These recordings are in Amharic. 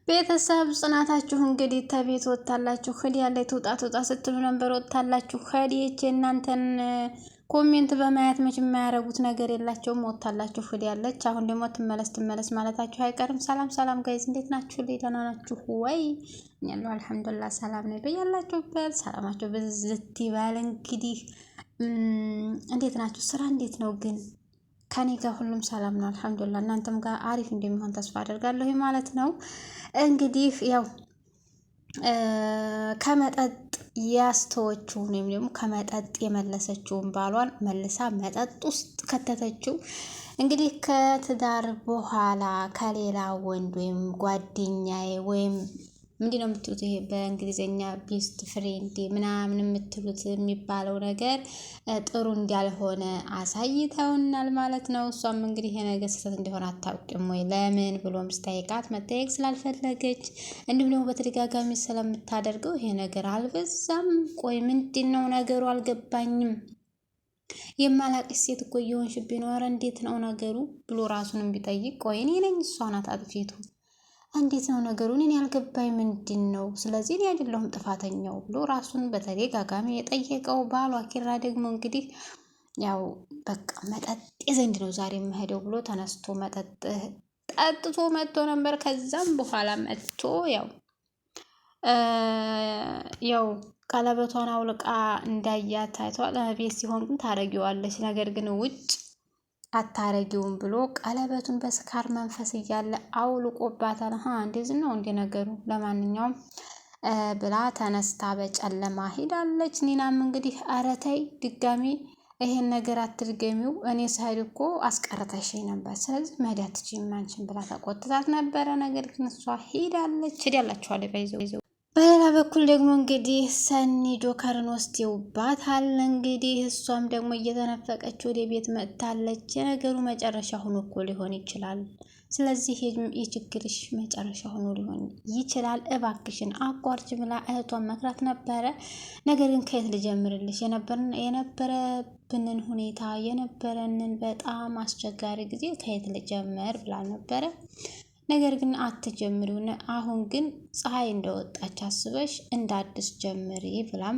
ቤተሰብ ጽናታችሁ እንግዲህ ተቤት ወጣላችሁ ኸዲ ያለ ተውጣ ስትሉ ነበር ወጣላችሁ ኸዲች እናንተን ኮሜንት በማየት መች የማያረጉት ነገር የላቸውም ወጣላችሁ ኸዲ ያለች አሁን ደግሞ ትመለስ ማለታችሁ አይቀርም። ሰላም ጋይዝ እንዴት ናችሁ? ደህና ናችሁ ወይ? እኛን አልሐምዱሊላህ ሰላም ነኝ። በያላችሁበት ሰላማችሁ በዝት ይባል። እንግዲህ እንዴት ናችሁ? ስራ እንዴት ነው ግን? ከኔ ጋር ሁሉም ሰላም ነው አልሐምዱሊላህ። እናንተም ጋር አሪፍ እንደሚሆን ተስፋ አደርጋለሁ ማለት ነው። እንግዲህ ያው ከመጠጥ ያስተወችውን ወይም ደግሞ ከመጠጥ የመለሰችውን ባሏን መልሳ መጠጥ ውስጥ ከተተችው። እንግዲህ ከትዳር በኋላ ከሌላ ወንድ ወይም ጓደኛዬ ወይም ምንድነው የምትሉት ይሄ በእንግሊዘኛ ቤስት ፍሬንድ ምናምን የምትሉት የሚባለው ነገር ጥሩ እንዳልሆነ አሳይተውናል ማለት ነው። እሷም እንግዲህ ይሄ ነገር ስህተት እንደሆነ አታውቅም ወይ ለምን ብሎም ስጠይቃት መጠየቅ ስላልፈለገች እንዲሁም ደግሞ በተደጋጋሚ ስለምታደርገው ይሄ ነገር አልበዛም? ቆይ ምንድነው ነገሩ አልገባኝም። የማላቅሽ ሴት እኮ እየሆንሽብኝ ነው። ኧረ እንዴት ነው ነገሩ ብሎ ራሱንም ቢጠይቅ ቆይ እኔ ነኝ እሷ ናት አጥፊቱ? እንዴት ነው ነገሩ? እኔ ያልገባኝ ምንድን ነው? ስለዚህ እኔ አይደለሁም ጥፋተኛው ብሎ ራሱን በተደጋጋሚ የጠየቀው ባሏ ኪራ ደግሞ እንግዲህ ያው በቃ መጠጥ ዘንድ ነው ዛሬ የምሄደው ብሎ ተነስቶ መጠጥ ጠጥቶ መጥቶ ነበር። ከዛም በኋላ መጥቶ ያው ቀለበቷን አውልቃ እንዳያት ታይቷል። ቤት ሲሆን ግን ታረጊዋለች፣ ነገር ግን ውጭ አታረጊውም ብሎ ቀለበቱን በስካር መንፈስ እያለ አውልቆባታል። እንደዚህ ነው እንደ ነገሩ። ለማንኛውም ብላ ተነስታ በጨለማ ሄዳለች። ኒናም እንግዲህ ኧረ ተይ ድጋሚ ይሄን ነገር አትድገሚው፣ እኔ ስሄድ እኮ አስቀርተሽኝ ነበር፣ ስለዚህ መሄድ አትችይም አንቺን ብላ ተቆጥታት ነበረ። ነገር ግን እሷ ሄዳለች። ሄዳላችኋል ባይዘው። በሌላ በኩል ደግሞ እንግዲህ ሰኒ ጆከርን ወስደውባታል። እንግዲህ እሷም ደግሞ እየተነፈቀች ወደ ቤት መጥታለች። የነገሩ መጨረሻ ሆኖ እኮ ሊሆን ይችላል። ስለዚህ የችግርሽ መጨረሻ ሆኖ ሊሆን ይችላል፣ እባክሽን አቋርጭ ብላ እህቷን መክራት ነበረ። ነገር ግን ከየት ልጀምርልሽ? የነበረብንን ሁኔታ የነበረንን በጣም አስቸጋሪ ጊዜ ከየት ልጀምር ብላ ነበረ። ነገር ግን አትጀምሪው፣ አሁን ግን ፀሐይ እንደወጣች አስበሽ እንደ አዲስ ጀምሪ ብላም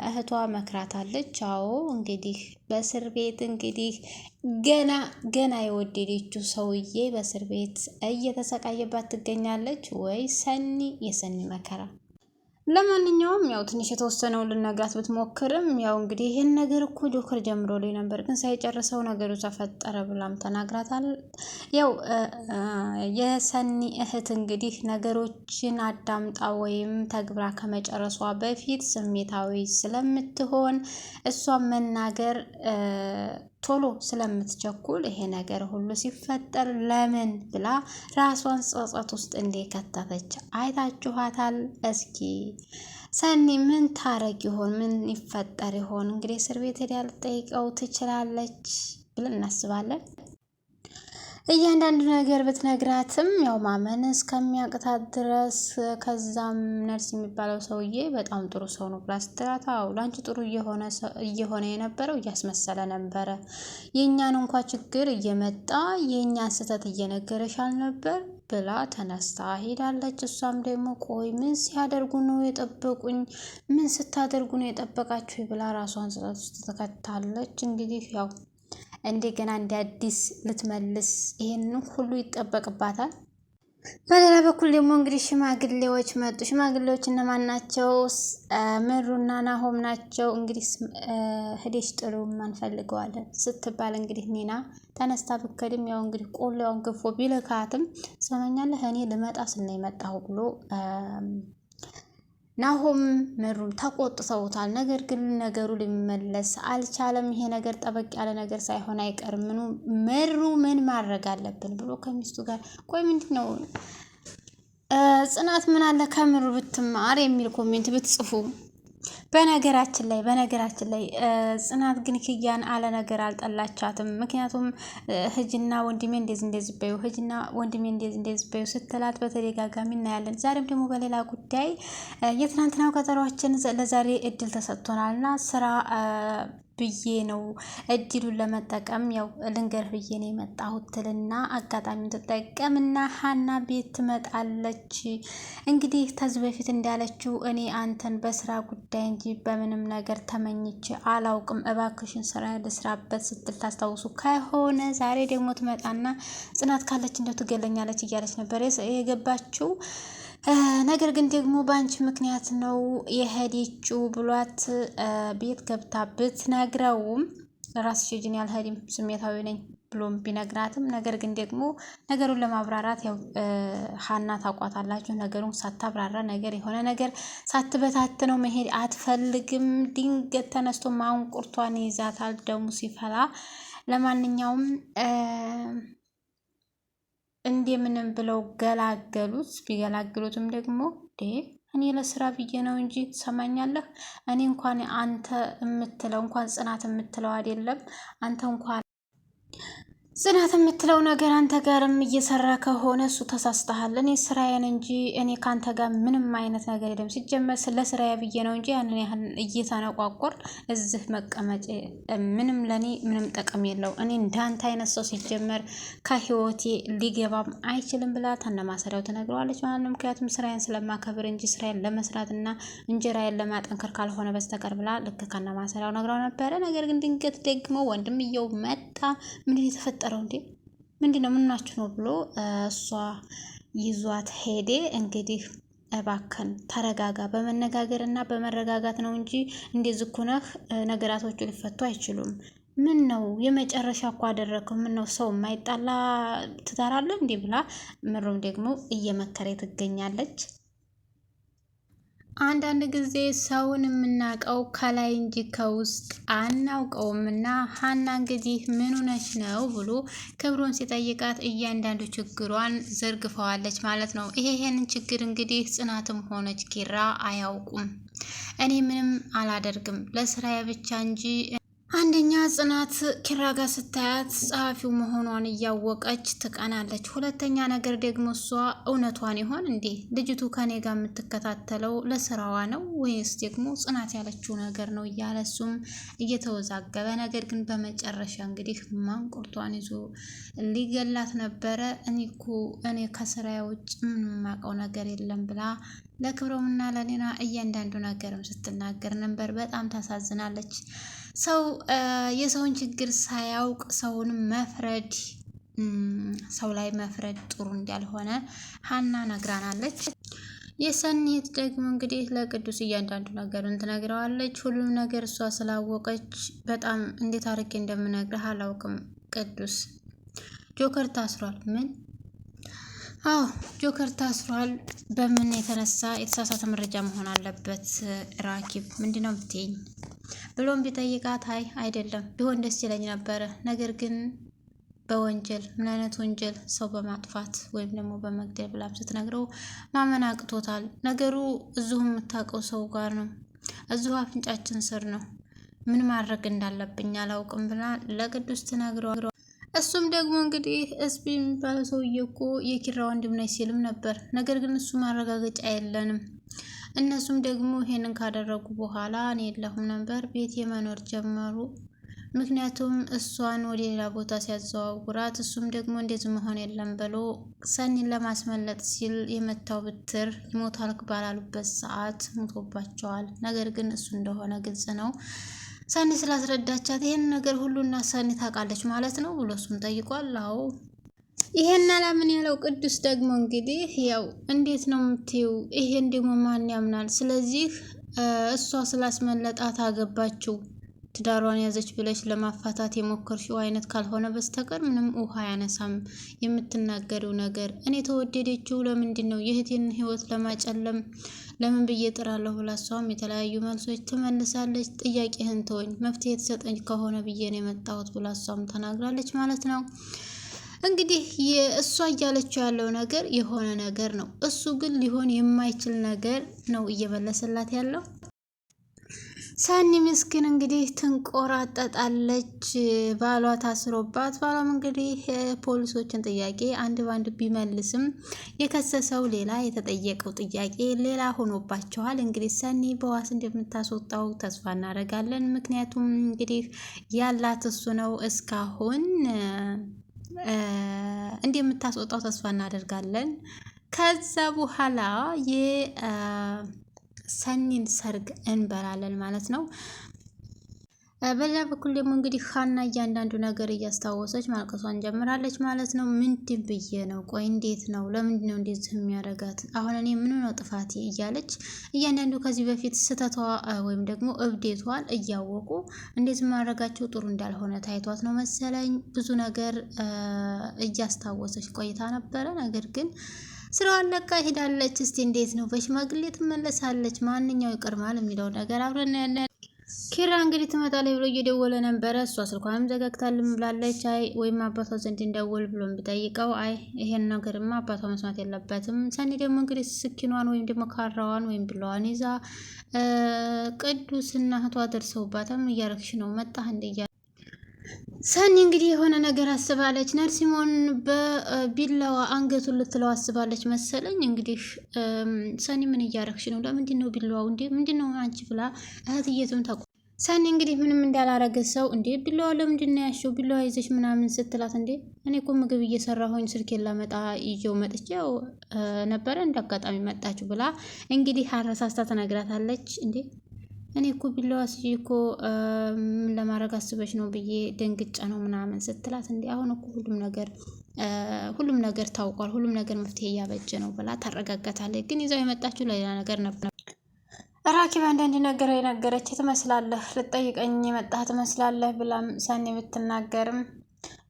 እህቷ መክራታለች። አዎ እንግዲህ በእስር ቤት እንግዲህ ገና የወደደችው ሰውዬ በእስር ቤት እየተሰቃየባት ትገኛለች። ወይ ሰኒ የሰኒ መከራ። ለማንኛውም ያው ትንሽ የተወሰነውን ልነግራት ብትሞክርም ያው እንግዲህ ይሄን ነገር እኮ ጆከር ጀምሮልኝ ነበር ግን ሳይጨርሰው ነገሩ ተፈጠረ ብላም ተናግራታል። ያው የሰኒ እህት እንግዲህ ነገሮችን አዳምጣ ወይም ተግብራ ከመጨረሷ በፊት ስሜታዊ ስለምትሆን እሷም መናገር ቶሎ ስለምትቸኩል ይሄ ነገር ሁሉ ሲፈጠር ለምን ብላ ራሷን ጸጸት ውስጥ እንደከተተች አይታችኋታል። እስኪ ሰኒ ምን ታረግ ይሆን? ምን ይፈጠር ይሆን? እንግዲህ እስር ቤት ሄዳ ልትጠይቀው ትችላለች ብለን እናስባለን። እያንዳንዱ ነገር ብትነግራትም ያው ማመን እስከሚያቅታት ድረስ ከዛም ነርስ የሚባለው ሰውዬ በጣም ጥሩ ሰው ነው ብላ ስትላት፣ አዎ ላንቺ ጥሩ እየሆነ የነበረው እያስመሰለ ነበረ፣ የእኛን እንኳ ችግር እየመጣ የእኛን ስህተት እየነገረሽ አልነበር ብላ ተነስታ ሄዳለች። እሷም ደግሞ ቆይ ምን ሲያደርጉ ነው የጠበቁኝ? ምን ስታደርጉ ነው የጠበቃችሁ? ብላ ራሷን ስህተት ውስጥ ተከታለች። እንግዲህ ያው እንደገና እንደ አዲስ ልትመልስ ይሄንን ሁሉ ይጠበቅባታል። በሌላ በኩል ደግሞ እንግዲህ ሽማግሌዎች መጡ። ሽማግሌዎች እነማን ናቸው? ምሩና ናሆም ናቸው። እንግዲህ ሄደሽ ጥሩ ማንፈልገዋለን ስትባል እንግዲህ ኒና ተነስታ ብከድም ያው እንግዲህ ቆሎዋን ገፎ ቢልካትም ሰማኛለህ እኔ ልመጣ ስል ነው የመጣሁ ብሎ ናሆም ምሩም ተቆጥተውታል። ነገር ግን ነገሩ ሊመለስ አልቻለም። ይሄ ነገር ጠበቅ ያለ ነገር ሳይሆን አይቀርም። ምሩ ምን ማድረግ አለብን ብሎ ከሚስቱ ጋር ቆይ ምንድን ነው ጽናት ምን አለ ከምሩ ብትማር የሚል ኮሜንት ብትጽፉ። በነገራችን ላይ ጽናት ግን ኪያን አለ ነገር አልጠላቻትም። ምክንያቱም ህጅና ወንድሜ እንደዚህ በዩ ህጅና ወንድሜ እንደዚህ በዩ ስትላት በተደጋጋሚ እናያለን። ዛሬም ደግሞ በሌላ ጉዳይ የትናንትናው ቀጠሯችን ለዛሬ እድል ተሰጥቶናልና ስራ ብዬ ነው እድሉን ለመጠቀም ያው ልንገርህ ብዬ ነው የመጣሁት ትልና አጋጣሚውን ትጠቀምና ሀና ቤት ትመጣለች። እንግዲህ ከዚህ በፊት እንዳለችው እኔ አንተን በስራ ጉዳይ እንጂ በምንም ነገር ተመኝቼ አላውቅም፣ እባክሽን ስራ ልስራበት ስትል ታስታውሱ ከሆነ ዛሬ ደግሞ ትመጣና ጽናት ካለች እንደው ትገለኛለች እያለች ነበር የገባችው። ነገር ግን ደግሞ በአንቺ ምክንያት ነው የሄደችው ብሏት ቤት ገብታ ብትነግረውም ራስሽ ሂጂን ያልሄድም ስሜታዊ ነኝ ብሎም ቢነግራትም ነገር ግን ደግሞ ነገሩን ለማብራራት ያው ሀና ታውቋታላችሁ። ነገሩን ሳታብራራ ነገር የሆነ ነገር ሳትበታትነው መሄድ አትፈልግም። ድንገት ተነስቶ ማንቁርቷን ይዛታል ደሙ ሲፈላ። ለማንኛውም እንደምንም ብለው ገላገሉት። ቢገላግሉትም ደግሞ እኔ ለስራ ብዬ ነው እንጂ ትሰማኛለህ፣ እኔ እንኳን አንተ የምትለው እንኳን ጽናት የምትለው አይደለም አንተ እንኳን ጽናት የምትለው ነገር አንተ ጋርም እየሰራ ከሆነ እሱ ተሳስተሃል። እኔ ስራዬን እንጂ እኔ ከአንተ ጋር ምንም አይነት ነገር የለም። ሲጀመር ስለ ስራዬ ብዬ ነው እንጂ ያንን ያህል እየተነቋቆር እዚህ መቀመጭ ምንም ለእኔ ምንም ጥቅም የለው። እኔ እንዳንተ አይነት ሰው ሲጀመር ከህይወቴ ሊገባም አይችልም ብላ ተነማሰሪያው ትነግረዋለች ማለት ነው። ምክንያቱም ስራዬን ስለማከብር እንጂ ስራዬን ለመስራት እና እንጀራዬን ለማጠንከር ካልሆነ በስተቀር ብላ ልክ ከነማሰሪያው ነግረው ነበረ። ነገር ግን ድንገት ደግሞ ወንድምየው መጣ። ምንድን የተፈጠረ እንዴ ምንድነው ምናችሁ ነው ብሎ እሷ ይዟት ሄደ። እንግዲህ እባክን ተረጋጋ፣ በመነጋገር እና በመረጋጋት ነው እንጂ እንደዚህ እኮ ነህ ነገራቶቹ ሊፈቱ አይችሉም። ምን ነው የመጨረሻ እኮ አደረግከው፣ ምን ነው ሰው የማይጣላ ትዳራለ እንዴ ብላ ምሩም ደግሞ እየመከረ ትገኛለች። አንዳንድ ጊዜ ሰውን የምናውቀው ከላይ እንጂ ከውስጥ አናውቀውም እና ሀና እንግዲህ ምን ሆነች ነው ብሎ ክብሮን ሲጠይቃት እያንዳንዱ ችግሯን ዘርግፈዋለች ማለት ነው። ይሄንን ችግር እንግዲህ ጽናትም ሆነች ኪራ አያውቁም። እኔ ምንም አላደርግም ለስራዬ ብቻ እንጂ አንደኛ ጽናት ኪራ ጋር ስታያት ጸሐፊው መሆኗን እያወቀች ትቀናለች። ሁለተኛ ነገር ደግሞ እሷ እውነቷን ይሆን እንዴ ልጅቱ ከኔ ጋር የምትከታተለው ለስራዋ ነው ወይስ ደግሞ ጽናት ያለችው ነገር ነው እያለ እሱም እየተወዛገበ ነገር ግን በመጨረሻ እንግዲህ ማንቁርቷን ይዞ ሊገላት ነበረ። እኔ ከስራዬ ውጭ ምንም የማውቀው ነገር የለም ብላ ለክብሮምና ለሌና እያንዳንዱ ነገርም ስትናገር ነበር። በጣም ታሳዝናለች። ሰው የሰውን ችግር ሳያውቅ ሰውን መፍረድ ሰው ላይ መፍረድ ጥሩ እንዳልሆነ ሀና ነግራናለች። የሰኒት ደግሞ እንግዲህ ለቅዱስ እያንዳንዱ ነገርን ትነግረዋለች። ሁሉም ነገር እሷ ስላወቀች በጣም እንዴት አድርጌ እንደምነግርህ አላውቅም። ቅዱስ ጆከር ታስሯል። ምን? አዎ ጆከር ታስሯል። በምን የተነሳ? የተሳሳተ መረጃ መሆን አለበት። ራኪብ ምንድነው የምትይኝ ብሎም ቢጠይቃት አይ አይደለም ቢሆን ደስ ይለኝ ነበረ፣ ነገር ግን በወንጀል ምን አይነት ወንጀል? ሰው በማጥፋት ወይም ደግሞ በመግደል ብላም ስትነግረው ማመን አቅቶታል። ነገሩ እዚሁ የምታውቀው ሰው ጋር ነው፣ እዚሁ አፍንጫችን ስር ነው። ምን ማድረግ እንዳለብኝ አላውቅም ብላ ለቅዱስ ትነግረው። እሱም ደግሞ እንግዲህ እስቢ የሚባለው ሰውዬ እኮ የኪራ ወንድም ነች ሲልም ነበር። ነገር ግን እሱ ማረጋገጫ የለንም። እነሱም ደግሞ ይሄንን ካደረጉ በኋላ እኔ የለሁም ነበር ቤት የመኖር ጀመሩ። ምክንያቱም እሷን ወደ ሌላ ቦታ ሲያዘዋውራት እሱም ደግሞ እንደዚህ መሆን የለም ብሎ ሰኒን ለማስመለጥ ሲል የመታው ብትር ይሞታል ባላሉበት ሰዓት ሞቶባቸዋል። ነገር ግን እሱ እንደሆነ ግልጽ ነው። ሰኒ ስላስረዳቻት ይሄን ነገር ሁሉና ሰኒ ታውቃለች ማለት ነው ብሎ እሱም ጠይቋል። አዎ ይሄን አላምን ያለው ቅዱስ ደግሞ እንግዲህ ያው እንዴት ነው የምትይው? ይሄን ደግሞ ማን ያምናል? ስለዚህ እሷ ስላስመለጣት አገባችው ትዳሯን ያዘች ብለሽ ለማፋታት የሞከርሽው አይነት ካልሆነ በስተቀር ምንም ውሃ ያነሳም የምትናገሪው ነገር። እኔ ተወደደችው ለምንድን ነው የእህቴን ህይወት ለማጨለም ለምን ብዬ ጥራለሁ ብላ እሷም የተለያዩ መልሶች ትመልሳለች። ጥያቄህን ተወኝ፣ መፍትሄ የተሰጠኝ ከሆነ ብዬ ነው የመጣሁት ብላ እሷም ተናግራለች ማለት ነው። እንግዲህ እሷ እያለችው ያለው ነገር የሆነ ነገር ነው፣ እሱ ግን ሊሆን የማይችል ነገር ነው እየመለሰላት ያለው። ሰኒ ምስኪን እንግዲህ ትንቆራጠጣለች። ባሏ ታስሮባት፣ ባሏም እንግዲህ ፖሊሶችን ጥያቄ አንድ ባንድ ቢመልስም የከሰሰው ሌላ የተጠየቀው ጥያቄ ሌላ ሆኖባቸዋል። እንግዲህ ሰኒ በዋስ እንደምታስወጣው ተስፋ እናደርጋለን። ምክንያቱም እንግዲህ ያላት እሱ ነው። እስካሁን እንደምታስወጣው ተስፋ እናደርጋለን። ከዛ በኋላ ሰኒን ሰርግ እንበላለን ማለት ነው። በሌላ በኩል ደግሞ እንግዲህ ሀና እያንዳንዱ ነገር እያስታወሰች ማልቀሷን ጀምራለች ማለት ነው። ምንድን ብዬ ነው? ቆይ እንዴት ነው? ለምንድን ነው እንደዚህ የሚያደርጋት? አሁን እኔ ምን ነው ጥፋቴ? እያለች እያንዳንዱ ከዚህ በፊት ስህተቷ ወይም ደግሞ እብዴቷን እያወቁ እንዴት ማድረጋቸው ጥሩ እንዳልሆነ ታይቷት ነው መሰለኝ ብዙ ነገር እያስታወሰች ቆይታ ነበረ። ነገር ግን ስራዋን ለቃ ሄዳለች። እስቲ እንዴት ነው? በሽማግሌ ትመለሳለች? ማንኛው ይቀርማል የሚለው ነገር አብረን ያለ ኪራ እንግዲህ ትመጣለች ብሎ እየደወለ ነበረ። እሷ ስልኳንም ዘጋግታልም ብላለች። አይ ወይም አባቷ ዘንድ እንደወል ብሎ ቢጠይቀው አይ ይሄን ነገርማ አባቷ መስማት የለበትም። ሰኒ ደግሞ እንግዲህ ስኪኗን ወይም ደግሞ ካራዋን ወይም ብለዋን ይዛ ቅዱስና እህቷ ደርሰውባታም እያረግሽ ነው መጣህ እንደያ ሰኒ እንግዲህ የሆነ ነገር አስባለች። ነርሲሞን በቢላዋ አንገቱን ልትለው አስባለች መሰለኝ። እንግዲህ ሰኒ ምን እያረግሽ ነው? ለምንድን ነው ቢላዋው? እንዴ ምንድን ነው አንቺ ብላ እህትየቱም ሰኒ እንግዲህ ምንም እንዳላረገ ሰው እንዴ ቢላዋ ለምንድን ነው ያሽው? ቢላዋ ይዘሽ ምናምን ስትላት እንዴ እኔ እኮ ምግብ እየሰራሁኝ ስልኬን ላመጣ ይዤው መጥቼው ነበረ እንደ አጋጣሚ መጣችሁ ብላ እንግዲህ አረሳስታ ተነግራታለች። እንዴ እኔ እኮ ቢላዋ ስጂ እኮ ምን ለማድረግ አስበሽ ነው ብዬ ደንግጫ ነው ምናምን ስትላት እንዴ አሁን እኮ ሁሉም ነገር ታውቋል፣ ሁሉም ነገር መፍትሄ እያበጀ ነው ብላ ታረጋጋታለች። ግን ይዛው የመጣችው ለሌላ ነገር ነበር። ራኪብ አንዳንድ ነገር የነገረች ትመስላለህ፣ ልጠይቀኝ የመጣህ ትመስላለህ ብላም ሰኒ ብትናገርም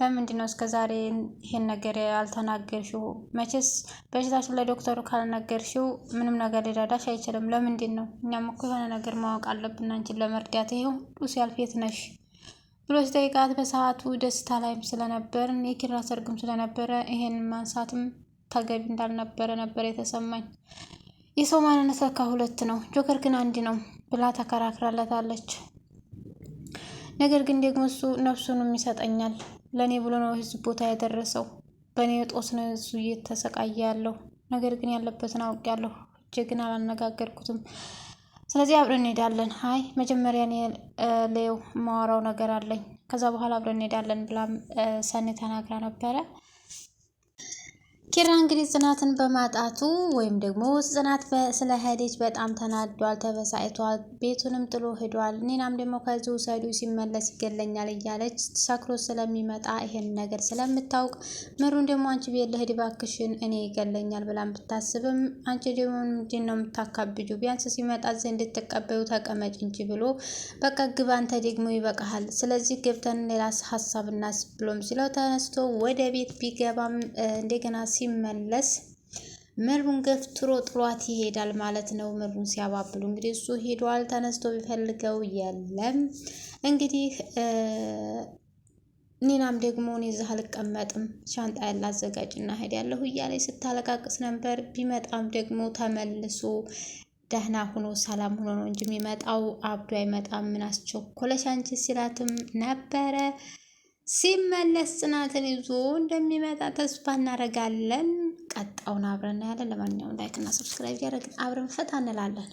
ለምንድን ነው እስከዛሬ ይሄን ነገር ያልተናገርሽው? መቼስ በሽታችን ለዶክተሩ ካልነገርሽው ምንም ነገር ሊረዳሽ አይችልም። ለምንድን ነው? እኛም እኮ የሆነ ነገር ማወቅ አለብን አንቺን ለመርዳት። ይሄ ሁሉ ሲያልፍ የት ነሽ ብሎ ሲጠይቃት በሰዓቱ ደስታ ላይም ስለነበርን የኪራ ሰርግም ስለነበረ ይሄን ማንሳትም ተገቢ እንዳልነበረ ነበር የተሰማኝ። የሰው ማንነት ለካ ሁለት ነው፣ ጆከር ግን አንድ ነው ብላ ተከራክራለታለች። ነገር ግን ደግሞ እሱ ነፍሱንም ይሰጠኛል፣ ለእኔ ብሎ ነው ህዝብ ቦታ ያደረሰው፣ በእኔ ጦስ ነው እሱ እየተሰቃየ ያለው። ነገር ግን ያለበትን አውቄያለሁ፣ እጄ ግን አላነጋገርኩትም። ስለዚህ አብረን እንሄዳለን። አይ መጀመሪያ እኔ ሌው የማወራው ነገር አለኝ፣ ከዛ በኋላ አብረን እንሄዳለን ብላም ሰኒ ተናግራ ነበረ። ኪራ እንግዲህ ጽናትን በማጣቱ ወይም ደግሞ ጽናት ስለሄደች በጣም ተናዷል፣ ተበሳጭቷል። ቤቱንም ጥሎ ሄዷል። ኒናም ደግሞ ከዚህ ውሰዱ ሲመለስ ይገለኛል እያለች ሰክሮ ስለሚመጣ ይሄን ነገር ስለምታውቅ ምሩን ደግሞ አንቺ ቤት ልሂድ እባክሽን እኔ ይገለኛል ብላን ብታስብም አንቺ ደግሞ ምንድን ነው የምታካብጁ? ቢያንስ ሲመጣ እዚህ እንድትቀበዩ ተቀመጭ እንጂ ብሎ በቃ ግባ አንተ ደግሞ ይበቃሃል። ስለዚህ ገብተን ሌላ ሀሳብ እናስብ ብሎም ሲለው ተነስቶ ወደ ቤት ቢገባም እንደገና ሲመለስ ምሩን ገፍትሮ ጥሏት ይሄዳል ማለት ነው። ምሩን ሲያባብሉ እንግዲህ እሱ ሄዷል። ተነስቶ ቢፈልገው የለም። እንግዲህ ኒናም ደግሞ እኔ እዚህ አልቀመጥም ሻንጣ ያላዘጋጅና ሄዳለሁ እያለች ስታለቃቅስ ነበር። ቢመጣም ደግሞ ተመልሶ ደህና ሆኖ ሰላም ሆኖ ነው እንጂ የሚመጣው አብዶ አይመጣም። ምን አስቸኮለሽ አንቺ ሲላትም ነበረ። ሲመለስ ጽናትን ይዞ እንደሚመጣ ተስፋ እናደርጋለን። ቀጣውን አብረን እናያለን። ለማንኛውም ላይክ እና ሰብስክራይብ ያደርግን አብረን ፈታ እንላለን።